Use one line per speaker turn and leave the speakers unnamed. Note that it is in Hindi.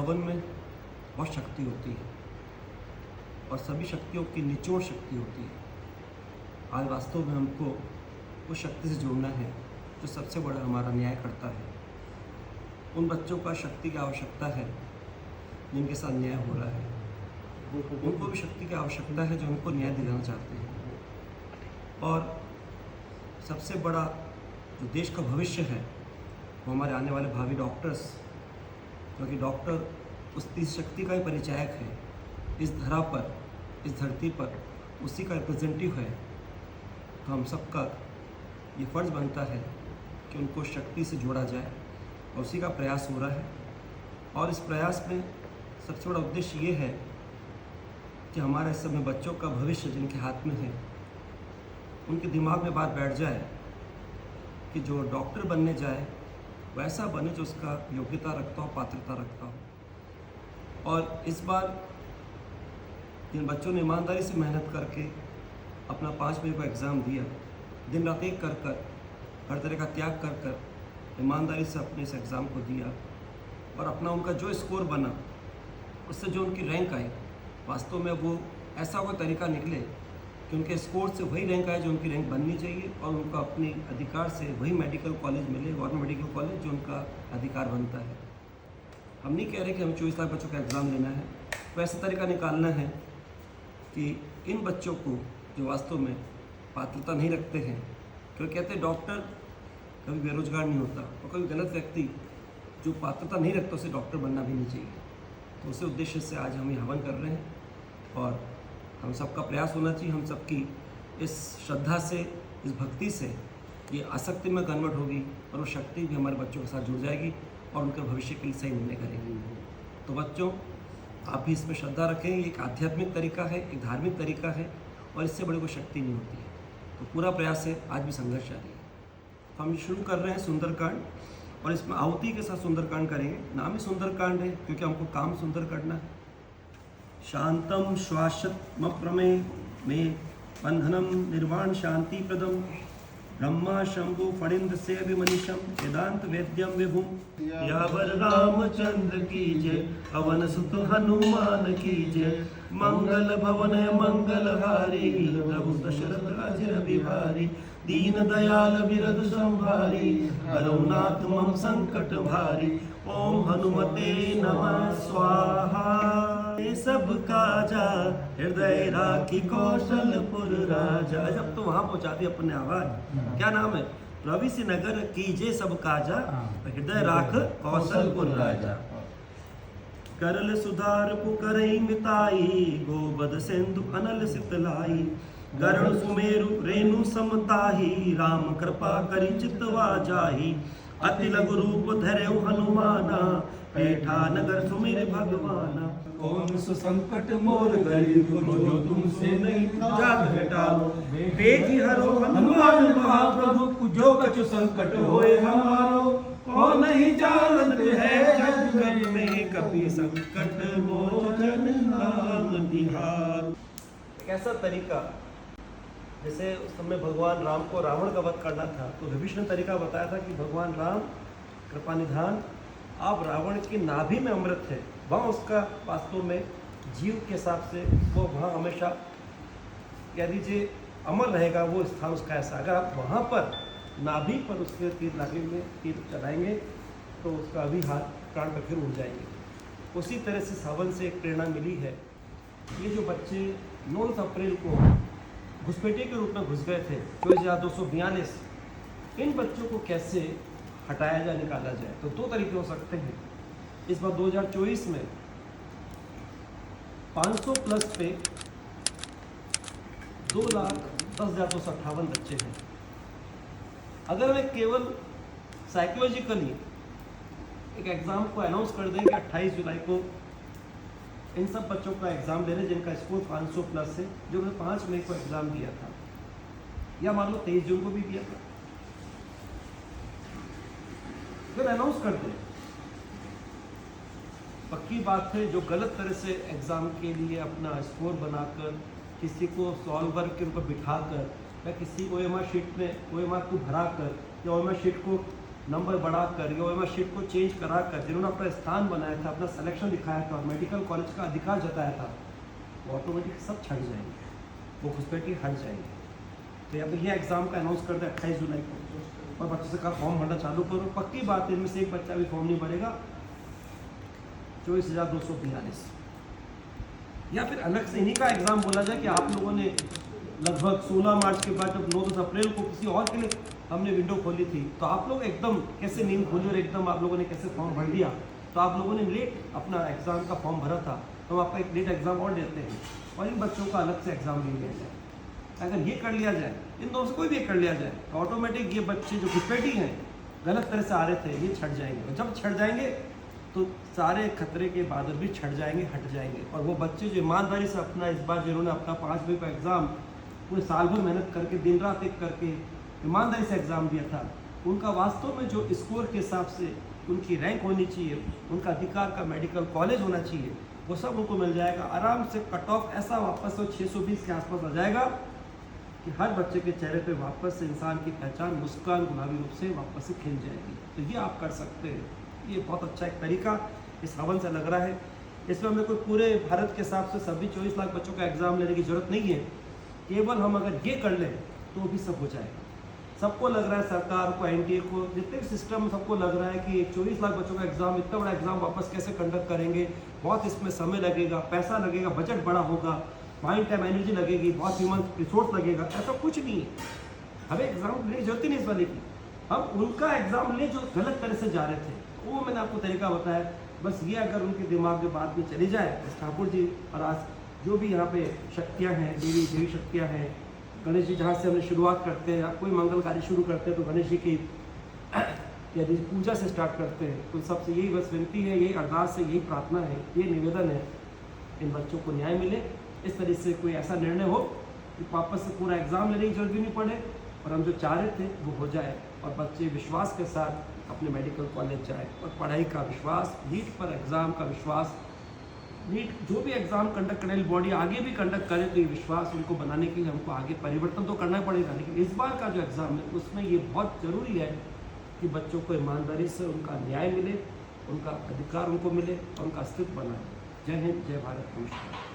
हवन में बहुत शक्ति होती है और सभी शक्तियों की निचोड़ शक्ति होती है। आज वास्तव में हमको उस शक्ति से जुड़ना है जो सबसे बड़ा हमारा न्याय करता है। उन बच्चों का शक्ति की आवश्यकता है जिनके साथ न्याय हो रहा है, उनको भी शक्ति की आवश्यकता है जो उनको न्याय दिलाना चाहते हैं। और सबसे बड़ा जो देश का भविष्य है वो हमारे आने वाले भावी डॉक्टर्स, क्योंकि डॉक्टर उस तीस शक्ति का ही परिचायक है इस धरा पर, इस धरती पर, उसी का रिप्रेजेंटेटिव है। तो हम सबका ये फ़र्ज़ बनता है कि उनको शक्ति से जोड़ा जाए और उसी का प्रयास हो रहा है। और इस प्रयास में सबसे बड़ा उद्देश्य ये है कि हमारे समय बच्चों का भविष्य जिनके हाथ में है, उनके दिमाग में बात बैठ जाए कि जो डॉक्टर बनने जाए वैसा बने जो उसका योग्यता रखता हो, पात्रता रखता हो। और इस बार जिन बच्चों ने ईमानदारी से मेहनत करके अपना 5 बजे का एग्ज़ाम दिया, दिन रात एक कर हर तरह का त्याग कर ईमानदारी से अपने इस एग्ज़ाम को दिया और अपना उनका जो स्कोर बना उससे जो उनकी रैंक आई, वास्तव में वो ऐसा कोई तरीका निकले कि उनके स्कोर से वही रैंक आए जो उनकी रैंक बननी चाहिए और उनको अपने अधिकार से वही मेडिकल कॉलेज मिले, गवर्नमेंट मेडिकल कॉलेज जो उनका अधिकार बनता है। हम नहीं कह रहे कि हमें 24 लाख बच्चों का एग्ज़ाम लेना है, वैसा तरीका निकालना है कि इन बच्चों को जो वास्तव में पात्रता नहीं रखते हैं, क्योंकि कहते हैं डॉक्टर कभी बेरोजगार नहीं होता और कभी गलत व्यक्ति जो पात्रता नहीं रखता उसे डॉक्टर बनना भी नहीं चाहिए। तो उसी उद्देश्य से आज हम ये हवन कर रहे हैं और हम सबका प्रयास होना चाहिए, हम सबकी इस श्रद्धा से, इस भक्ति से ये आसक्ति में कन्वर्ट होगी और वो शक्ति भी हमारे बच्चों के साथ जुड़ जाएगी और उनके भविष्य के लिए सही निर्णय करेंगी। तो बच्चों, आप भी इसमें श्रद्धा रखें। ये एक आध्यात्मिक तरीका है, एक धार्मिक तरीका है और इससे बड़ी कोई शक्ति नहीं होती है। तो पूरा प्रयास है, आज भी संघर्ष जारी है। तो हम शुरू कर रहे हैं सुंदरकांड और इसमें आहुति के साथ सुंदरकांड करेंगे। नाम ही सुंदरकांड है क्योंकि हमको काम सुंदर करना है। शांतम श्वासत्मप्रमे में बंधनम निर्वाण शांति प्रदम ब्रह्मा शंभु फणिंद्र से विमनिशम वेदांत वेद्यम विभुम यावर रामचंद्र की जय, पवन सुत हनुमान की जय। मंगल भवन मंगल हारी, प्रभु दशरथ अजर बिहारी। दीन दयाल बिरद संभारी, हरौनाथ मम संकट भारी। ओम हनुमते नमः स्वाहा। सब काजा हृदय राखी कौशलपुर राजा। जब तो वहां पहुंचा दी अपने आवाज। क्या नाम है? रवि से नगर कीजे सब काजा, हृदय राख कौशलपुर राजा। करल सुधार पुकरई मिताई, गोबद सिंधु अनल सितलाई। गरुड़ सुमेरु रेणु समताही, राम कृपा करी चितवा जाही। अति लघु रूप धरऊ हनुमाना, बैठा नगर सुमिर भगवाना।
कौन सो संकट मोर गरीब को, जो तुमसे नहीं जात घटाओ।
बेगी हरो
हनुमान महाप्रभु, जो कछु संकट होए हमारो। कौन नहीं जानत है जग जग में,
कभी संकट मोचन नाम तिहार। एक ऐसा तरीका, जैसे उस समय भगवान राम को रावण का वध करना था तो विभीषण ने तरीका बताया था कि भगवान राम कृपा निधान, आप रावण की नाभि में अमृत है, वहाँ उसका वास्तव में जीव के हिसाब से वो वहाँ हमेशा कह दीजिए अमर रहेगा, वो स्थान उसका ऐसा। अगर आप वहाँ पर नाभि पर उसके तीर नाभि में तीर चलाएंगे तो उसका अभी हाथ प्राण पर फिर उड़ जाएंगे। उसी तरह से सावन से एक प्रेरणा मिली है। ये जो बच्चे 9 अप्रैल को घुसपैठिए के रूप में घुस गए थे 2242, इन बच्चों को कैसे हटाया जाए, निकाला जाए। तो 2 तरीके हो सकते हैं। इस बार 2024 में 500 प्लस पे 2,10,258 बच्चे हैं। अगर मैं केवल साइकोलॉजिकली एक एग्ज़ाम को अनाउंस कर दें कि 28 जुलाई को इन सब बच्चों का एग्ज़ाम ले रहे जिनका स्कोर 500 प्लस है, जो मैं 5 मई को एग्ज़ाम दिया था, या मान लो 23 जून को भी दिया था, फिर अनाउंस कर दें, पक्की बात है जो गलत तरह से एग्ज़ाम के लिए अपना स्कोर बनाकर किसी को सॉल्वर के ऊपर बिठाकर या किसी OMR शीट में OMR को भरा कर या OMR शीट को नंबर बढ़ा कर OMR शीट को चेंज करा कर जिन्होंने अपना स्थान बनाया था, अपना सिलेक्शन दिखाया था और मेडिकल कॉलेज का अधिकार जताया था, वो ऑटोमेटिक सब छट जाएंगे, वो घुसपैठी हट जाएंगे। तो या तो ये एग्ज़ाम का अनाउंस कर दे 28 जुलाई को और बच्चों से कहा फॉर्म भरना चालू करो। पक्की बात है, इनमें से एक बच्चा भी फॉर्म नहीं भरेगा। 24,242। या फिर अलग से इन्हीं का एग्ज़ाम बोला जाए कि आप लोगों ने लगभग 16 मार्च के बाद जब 9-10 अप्रैल को किसी और के लिए हमने विंडो खोली थी, तो आप लोग एकदम कैसे नींद खोली और एकदम आप लोगों ने कैसे फॉर्म भर दिया। तो आप लोगों ने लेट अपना एग्ज़ाम का फॉर्म भरा था, तो हम आपका एक लेट एग्ज़ाम और देते हैं और इन बच्चों का अलग से एग्ज़ाम ले लिया जाए। अगर ये कर लिया जाए, इन दोनों से कोई भी एक कर लिया जाए, तो ऑटोमेटिक ये बच्चे जो घुसपैठी हैं, गलत तरह से आ रहे थे, ये छट जाएंगे। और जब छट जाएंगे तो सारे खतरे के बादल भी छट जाएंगे, हट जाएंगे। और वो बच्चे जो ईमानदारी से अपना इस बार जिन्होंने अपना 5 बजे का एग्ज़ाम पूरे साल भर मेहनत करके दिन रात एक करके ईमानदारी से एग्ज़ाम दिया था, उनका वास्तव में जो स्कोर के हिसाब से उनकी रैंक होनी चाहिए, उनका अधिकार का मेडिकल कॉलेज होना चाहिए, वो सब उनको मिल जाएगा। आराम से कट ऑफ ऐसा वापस से 620 के आसपास आ जाएगा कि हर बच्चे के चेहरे पे वापस से इंसान की पहचान मुस्कान गुलाबी रूप से वापस से खिल जाएगी। तो ये आप कर सकते हैं, ये बहुत अच्छा एक तरीका इस हवन से लग रहा है। इसमें हमें कोई पूरे भारत के हिसाब से सभी 24 लाख बच्चों का एग्ज़ाम लेने की ज़रूरत नहीं है। केवल हम अगर ये कर लें तो भी सब हो जाएगा। सबको लग रहा है, सरकार को, NTA को, जितने भी सिस्टम, सबको लग रहा है कि 24 लाख बच्चों का एग्ज़ाम, इतना बड़ा एग्ज़ाम वापस कैसे कंडक्ट करेंगे, बहुत इसमें समय लगेगा, पैसा लगेगा, बजट बड़ा होगा, माइंड टाइम एनर्जी लगेगी, बहुत ह्यूमन रिसोर्स लगेगा। ऐसा कुछ नहीं है। हमें एग्ज़ाम लेने की जरूरत ही नहीं इस वाले की। हम उनका एग्ज़ाम लें जो गलत तरह से जा रहे थे, वो मैंने आपको तरीका बताया। बस ये अगर उनके दिमाग में बात में चली जाए, ठाकुर जी और आज जो भी यहाँ पे शक्तियाँ हैं, देवी शक्तियाँ हैं, गणेश जी जहाँ से हमने शुरुआत करते हैं, कोई मंगल कार्य शुरू करते हैं तो गणेश जी की यदि पूजा से स्टार्ट करते हैं, तो सबसे यही बस विनती है, यही अरदास है, यही प्रार्थना है, ये निवेदन है, इन बच्चों को न्याय मिले। इस तरह से कोई ऐसा निर्णय हो कि वापस से पूरा एग्ज़ाम लेने की जरूरत भी नहीं पड़े और हम जो चाह रहे थे वो हो जाए और बच्चे विश्वास के साथ अपने मेडिकल कॉलेज जाए और पढ़ाई का विश्वास, नीट पर एग्ज़ाम का विश्वास, नीट जो भी एग्ज़ाम कंडक्ट करने वाली बॉडी आगे भी कंडक्ट करे तो ये विश्वास उनको बनाने के लिए हमको आगे परिवर्तन तो करना पड़ेगा। लेकिन इस बार का जो एग्ज़ाम है उसमें ये बहुत ज़रूरी है कि बच्चों को ईमानदारी से उनका न्याय मिले, उनका अधिकार उनको मिले और उनका अस्तित्व बनाए। जय हिंद, जय भारत, नमस्कार।